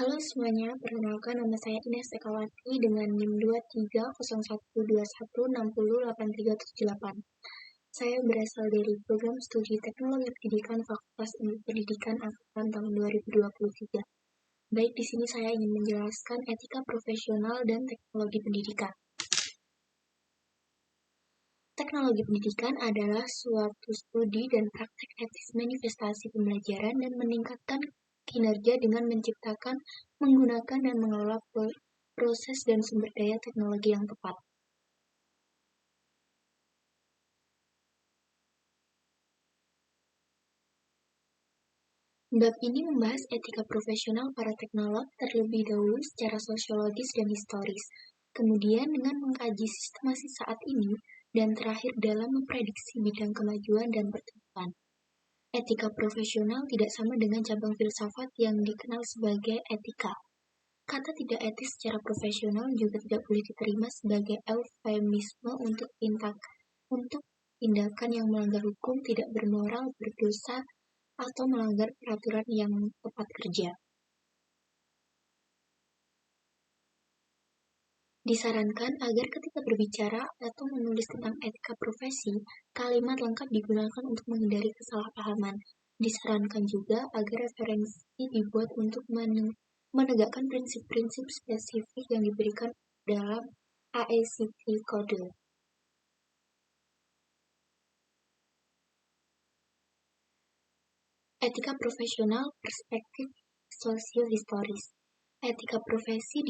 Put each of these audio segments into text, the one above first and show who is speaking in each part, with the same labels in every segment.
Speaker 1: Halo semuanya, perkenalkan nama saya Ines Ekawati dengan NIM 230121608378. Saya berasal dari program studi Teknologi Pendidikan Fakultas Ilmu Pendidikan angkatan tahun 2023. Baik, di sini saya ingin menjelaskan etika profesional dan teknologi pendidikan. Teknologi pendidikan adalah suatu studi dan praktek etis manifestasi pembelajaran dan meningkatkan kinerja dengan menciptakan, menggunakan, dan mengelola proses dan sumber daya teknologi yang tepat. Bab ini membahas etika profesional para teknolog terlebih dahulu secara sosiologis dan historis, kemudian dengan mengkaji sistematis saat ini, dan terakhir dalam memprediksi bidang kemajuan dan pertumbuhan. Etika profesional tidak sama dengan cabang filsafat yang dikenal sebagai etika. Kata tidak etis secara profesional juga tidak boleh diterima sebagai eufemisme untuk tindakan yang melanggar hukum, tidak bermoral, berdosa, atau melanggar peraturan yang tepat kerja. Disarankan agar ketika berbicara atau menulis tentang etika profesi, kalimat lengkap digunakan untuk menghindari kesalahpahaman. Disarankan juga agar referensi dibuat untuk menegakkan prinsip-prinsip spesifik yang diberikan dalam AECT Code. Etika profesional perspektif sosio-historis. Etika profesi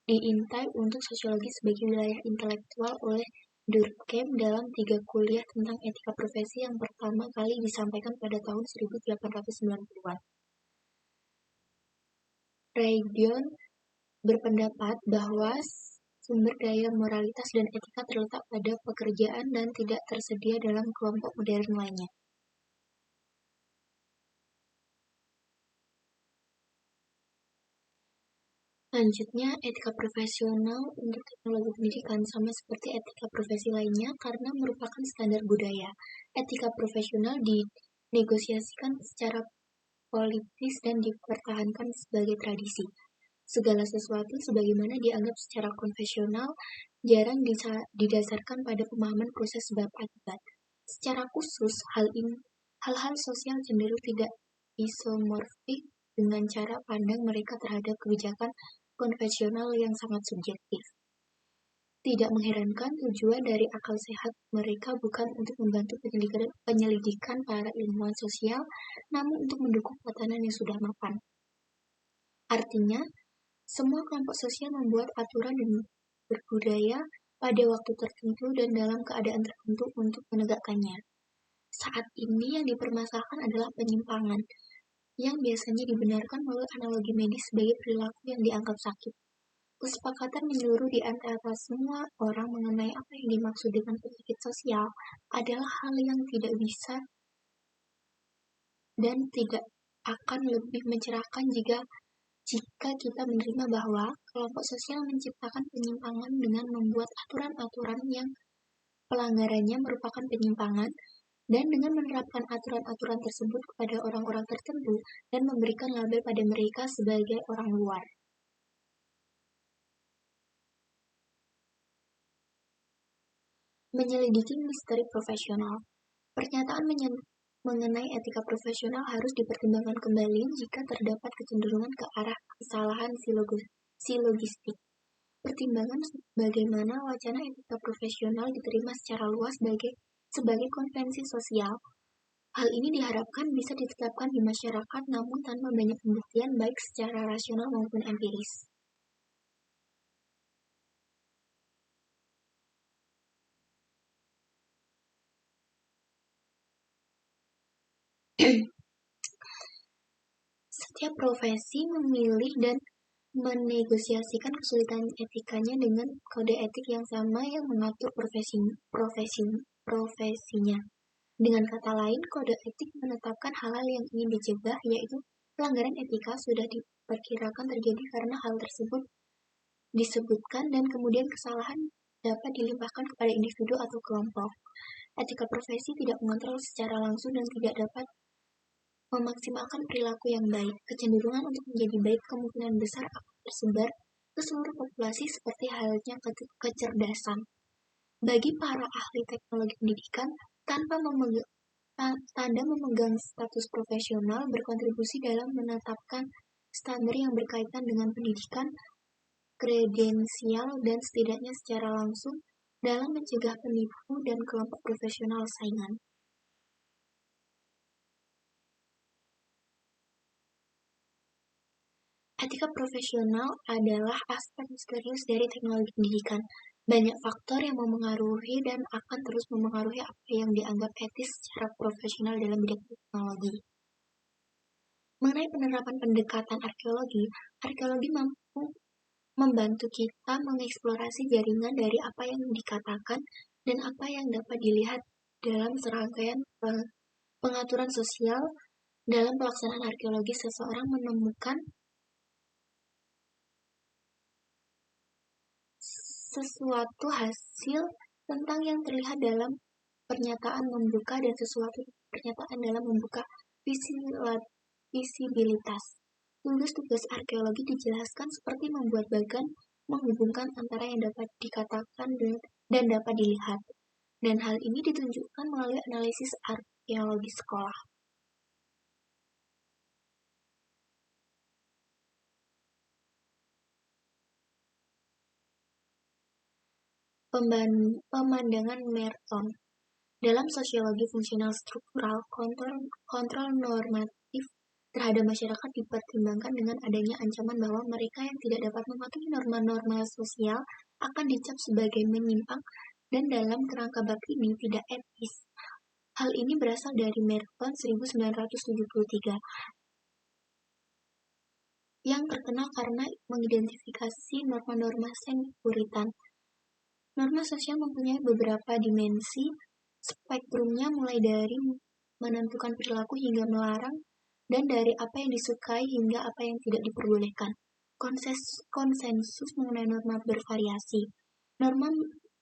Speaker 1: diintai untuk sosiologi sebagai wilayah intelektual oleh Durkheim dalam 3 kuliah tentang etika profesi yang pertama kali disampaikan pada tahun 1890-an. Raydion berpendapat bahwa sumber daya moralitas dan etika terletak pada pekerjaan dan tidak tersedia dalam kelompok modern lainnya. Selanjutnya, etika profesional untuk teknologi pendidikan sama seperti etika profesi lainnya karena merupakan standar budaya. Etika profesional dinegosiasikan secara politis dan dipertahankan sebagai tradisi. Segala sesuatu sebagaimana dianggap secara konvensional jarang didasarkan pada pemahaman proses sebab akibat. Secara khusus, hal-hal sosial cenderung tidak isomorfik dengan cara pandang mereka terhadap kebijakan konvensional yang sangat subjektif. Tidak mengherankan tujuan dari akal sehat mereka bukan untuk membantu penyelidikan para ilmuwan sosial, namun untuk mendukung tatanan yang sudah mapan. Artinya, semua kelompok sosial membuat aturan dan berbudaya pada waktu tertentu dan dalam keadaan tertentu untuk menegakkannya. Saat ini yang dipermasalahkan adalah penyimpangan, yang biasanya dibenarkan melalui analogi medis sebagai perilaku yang dianggap sakit. Kesepakatan menyeluruh di antara semua orang mengenai apa yang dimaksud dengan penyakit sosial adalah hal yang tidak bisa dan tidak akan lebih mencerahkan jika kita menerima bahwa kelompok sosial menciptakan penyimpangan dengan membuat aturan-aturan yang pelanggarannya merupakan penyimpangan, dan dengan menerapkan aturan-aturan tersebut kepada orang-orang tertentu dan memberikan label pada mereka sebagai orang luar. Menyelidiki misteri profesional. Pernyataan mengenai etika profesional harus dipertimbangkan kembali jika terdapat kecenderungan ke arah kesalahan silogistik. Pertimbangan bagaimana wacana etika profesional diterima secara luas sebagai konvensi sosial. Hal ini diharapkan bisa ditetapkan di masyarakat namun tanpa banyak pembuktian baik secara rasional maupun empiris. Setiap profesi memilih dan menegosiasikan kesulitan etikanya dengan kode etik yang sama yang mengatur profesinya. Dengan kata lain, kode etik menetapkan hal-hal yang ingin dicegah, yaitu pelanggaran etika sudah diperkirakan terjadi karena hal tersebut disebutkan dan kemudian kesalahan dapat dilimpahkan kepada individu atau kelompok. Etika profesi tidak mengontrol secara langsung dan tidak dapat memaksimalkan perilaku yang baik. Kecenderungan untuk menjadi baik kemungkinan besar akan tersebar ke seluruh populasi seperti halnya kecerdasan. Bagi para ahli teknologi pendidikan, tanpa tanda memegang status profesional berkontribusi dalam menetapkan standar yang berkaitan dengan pendidikan, kredensial, dan setidaknya secara langsung dalam mencegah penipu dan kelompok profesional saingan. Etika profesional adalah aspek misterius dari teknologi pendidikan. Banyak faktor yang memengaruhi dan akan terus memengaruhi apa yang dianggap etis secara profesional dalam bidang teknologi. Mengenai penerapan pendekatan arkeologi, arkeologi mampu membantu kita mengeksplorasi jaringan dari apa yang dikatakan dan apa yang dapat dilihat dalam serangkaian pengaturan sosial. Dalam pelaksanaan arkeologi, seseorang menemukan sesuatu hasil tentang yang terlihat dalam pernyataan membuka dan sesuatu pernyataan dalam membuka visibilitas. Tugas-tugas arkeologi dijelaskan seperti membuat bagan menghubungkan antara yang dapat dikatakan dan dapat dilihat. Dan hal ini ditunjukkan melalui analisis arkeologi sekolah. Pemandangan Merton. Dalam sosiologi fungsional struktural, kontrol normatif terhadap masyarakat dipertimbangkan dengan adanya ancaman bahwa mereka yang tidak dapat mematuhi norma-norma sosial akan dicap sebagai menyimpang dan dalam kerangka bab ini tidak etis. Hal ini berasal dari Merton 1973 yang terkenal karena mengidentifikasi norma-norma semi-puritan. Norma sosial mempunyai beberapa dimensi, spektrumnya mulai dari menentukan perilaku hingga melarang, dan dari apa yang disukai hingga apa yang tidak diperbolehkan. Konsensus mengenai norma bervariasi. Norma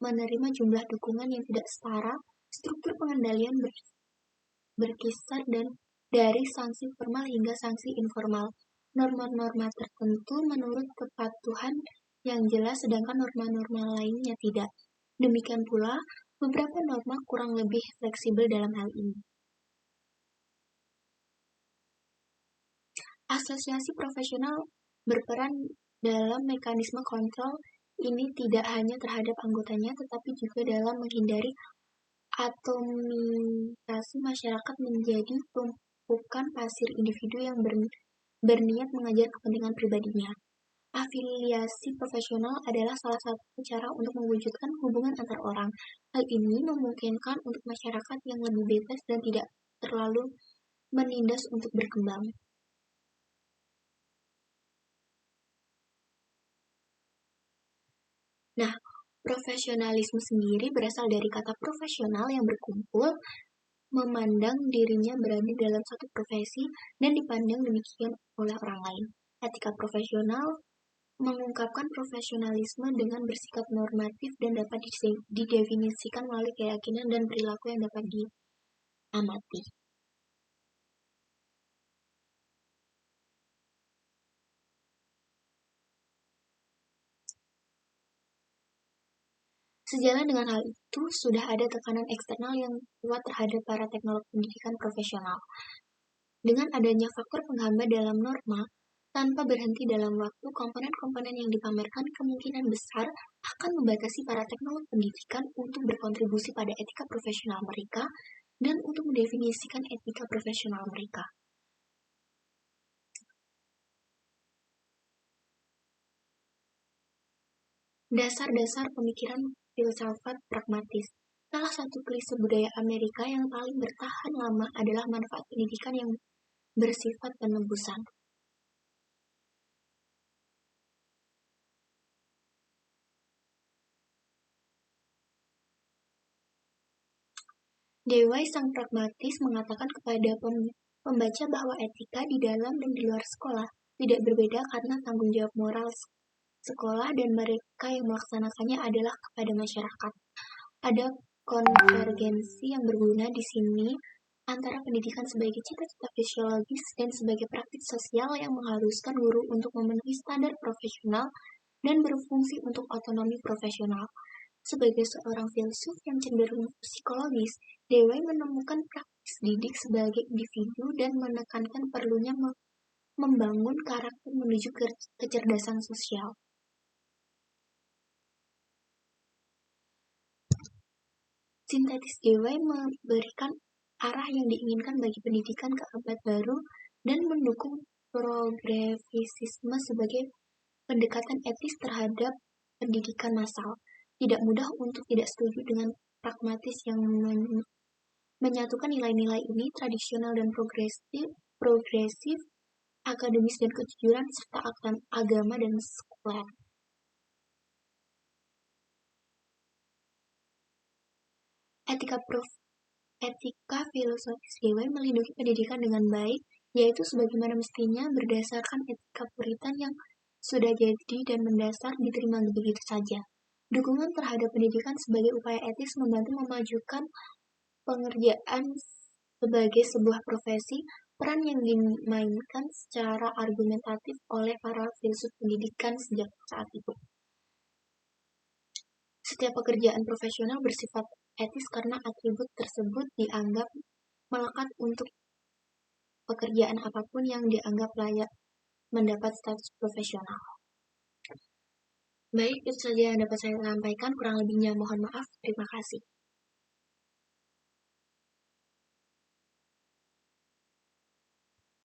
Speaker 1: menerima jumlah dukungan yang tidak setara, struktur pengendalian berkisar dan dari sanksi formal hingga sanksi informal. Norma-norma tertentu menurut kepatuhan yang jelas, sedangkan norma-norma lainnya tidak. Demikian pula, beberapa norma kurang lebih fleksibel dalam hal ini. Asosiasi profesional berperan dalam mekanisme kontrol ini tidak hanya terhadap anggotanya, tetapi juga dalam menghindari atomisasi masyarakat menjadi tumpukan pasir individu yang berniat mengajar kepentingan pribadinya. Afiliasi profesional adalah salah satu cara untuk mewujudkan hubungan antar orang. Hal ini memungkinkan untuk masyarakat yang lebih bebas dan tidak terlalu menindas untuk berkembang. Nah, profesionalisme sendiri berasal dari kata profesional yang berkumpul, memandang dirinya berada dalam satu profesi, dan dipandang demikian oleh orang lain. Etika profesional mengungkapkan profesionalisme dengan bersikap normatif dan dapat didefinisikan melalui keyakinan dan perilaku yang dapat diamati. Sejalan dengan hal itu, sudah ada tekanan eksternal yang kuat terhadap para teknolog pendidikan profesional. Dengan adanya faktor penghambat dalam norma, tanpa berhenti dalam waktu, komponen-komponen yang dipamerkan kemungkinan besar akan membatasi para teknolog pendidikan untuk berkontribusi pada etika profesional mereka dan untuk mendefinisikan etika profesional mereka. Dasar-dasar pemikiran filsafat pragmatis. Salah satu klise budaya Amerika yang paling bertahan lama adalah manfaat pendidikan yang bersifat penebusan. Dewey sang pragmatis mengatakan kepada pembaca bahwa etika di dalam dan di luar sekolah tidak berbeda karena tanggung jawab moral sekolah dan mereka yang melaksanakannya adalah kepada masyarakat. Ada konvergensi yang berguna di sini antara pendidikan sebagai cita-cita fisiologis dan sebagai praktik sosial yang mengharuskan guru untuk memenuhi standar profesional dan berfungsi untuk otonomi profesional. Sebagai seorang filsuf yang cenderung psikologis, Dewey menemukan praktis didik sebagai individu dan menekankan perlunya membangun karakter menuju kecerdasan sosial. Sintetis Dewey memberikan arah yang diinginkan bagi pendidikan ke abad baru dan mendukung progresisme sebagai pendekatan etis terhadap pendidikan massal. Tidak mudah untuk tidak setuju dengan pragmatis yang menyatukan nilai-nilai ini, tradisional dan progresif, akademis dan kejujuran, serta agama dan sekuler. Etika filosofis Dewey melindungi pendidikan dengan baik, yaitu sebagaimana mestinya berdasarkan etika Puritan yang sudah jadi dan mendasar diterima begitu saja. Dukungan terhadap pendidikan sebagai upaya etis membantu memajukan pengerjaan sebagai sebuah profesi, peran yang dimainkan secara argumentatif oleh para filsuf pendidikan sejak saat itu. Setiap pekerjaan profesional bersifat etis karena atribut tersebut dianggap melekat untuk pekerjaan apapun yang dianggap layak mendapat status profesional. Baik, itu saja yang dapat saya sampaikan. Kurang lebihnya mohon maaf. Terima kasih.